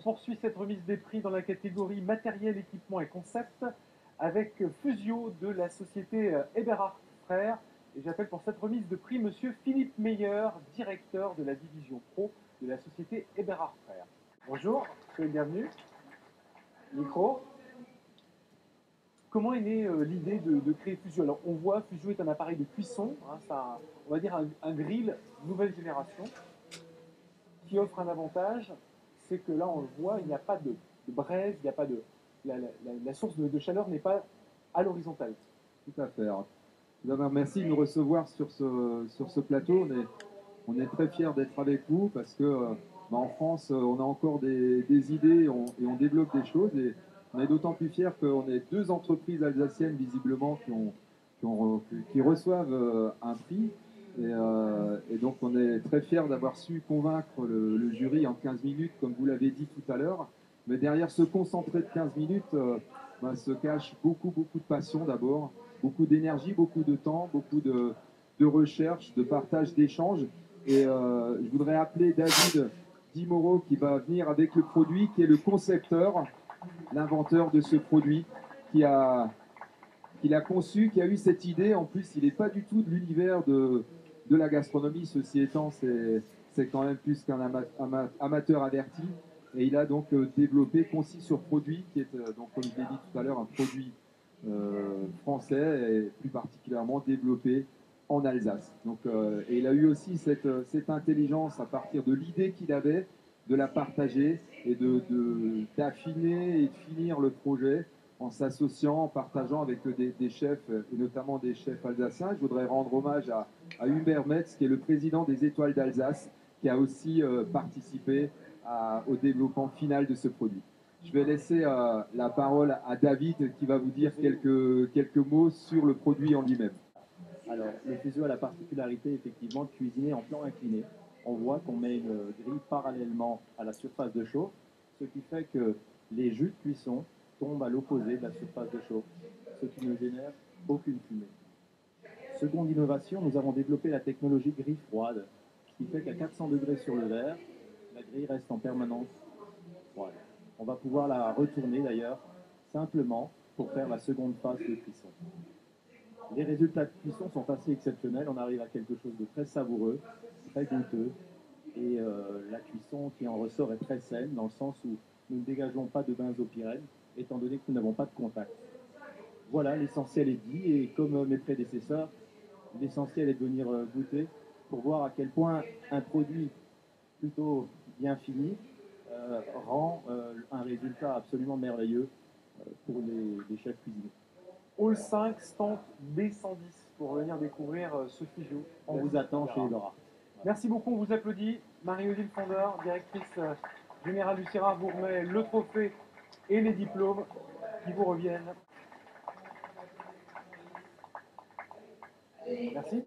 poursuit cette remise des prix dans la catégorie matériel, équipement et concept avec Fusio de la société Eberhard Frères. Et j'appelle pour cette remise de prix monsieur Philippe Meyer, directeur de la division pro de la société Eberhard Frères. Bonjour, soyez bienvenue. Micro. Comment est née l'idée de créer Fusio? Alors on voit, Fusio est un appareil de cuisson, hein, ça, on va dire un grill nouvelle génération qui offre un avantage, c'est que là on le voit, il n'y a pas de braise, il n'y a pas de... La source de chaleur n'est pas à l'horizontale. Tout à fait. Alors, tout d'abord, merci de nous recevoir sur ce plateau. On est très fiers d'être avec vous parce que en France, on a encore des idées et on développe des choses. Et on est d'autant plus fiers qu'on est deux entreprises alsaciennes, visiblement, qui reçoivent un prix. Et donc, on est très fiers d'avoir su convaincre le jury en 15 minutes, comme vous l'avez dit tout à l'heure. Mais derrière ce concentré de 15 minutes, se cache beaucoup de passion d'abord, beaucoup d'énergie, beaucoup de temps, beaucoup de recherche, de partage, d'échange. Et je voudrais appeler David Dimoro qui va venir avec le produit, qui est le concepteur, l'inventeur de ce produit, qui l'a conçu, qui a eu cette idée. En plus, il n'est pas du tout de l'univers de la gastronomie. Ceci étant, c'est quand même plus qu'un amateur averti. Et il a donc développé, concis sur produit, qui est, donc, comme je l'ai dit tout à l'heure, un produit français et plus particulièrement développé en Alsace. Donc, et il a eu aussi cette intelligence à partir de l'idée qu'il avait, de la partager et d'affiner et de finir le projet en s'associant, en partageant avec des chefs, et notamment des chefs alsaciens. Je voudrais rendre hommage à Hubert Metz, qui est le président des Étoiles d'Alsace, qui a aussi participé au développement final de ce produit. Je vais laisser la parole à David, qui va vous dire quelques mots sur le produit en lui-même. Alors, le Fusio a la particularité, effectivement, de cuisiner en plan incliné. On voit qu'on met une grille parallèlement à la surface de chauffe, ce qui fait que les jus de cuisson tombent à l'opposé de la surface de chauffe, ce qui ne génère aucune fumée. Seconde innovation, nous avons développé la technologie grille froide, ce qui fait qu'à 400 degrés sur le verre, la grille reste en permanence froide. On va pouvoir la retourner d'ailleurs simplement pour faire la seconde phase de cuisson. Les résultats de cuisson sont assez exceptionnels. On arrive à quelque chose de très savoureux, très goûteux. Et la cuisson qui en ressort est très saine, dans le sens où nous ne dégageons pas de benzopyrène, étant donné que nous n'avons pas de contact. Voilà, l'essentiel est dit. Et comme mes prédécesseurs, l'essentiel est de venir goûter pour voir à quel point un produit plutôt bien fini rend un résultat absolument merveilleux pour les chefs cuisiniers. Hall 5, stand B110 pour venir découvrir ce Fusio. On vous attend chez Laura. Merci beaucoup, on vous applaudit. Marie-Odile Fondeur, directrice générale du CIRA, vous remet le trophée et les diplômes qui vous reviennent. Merci.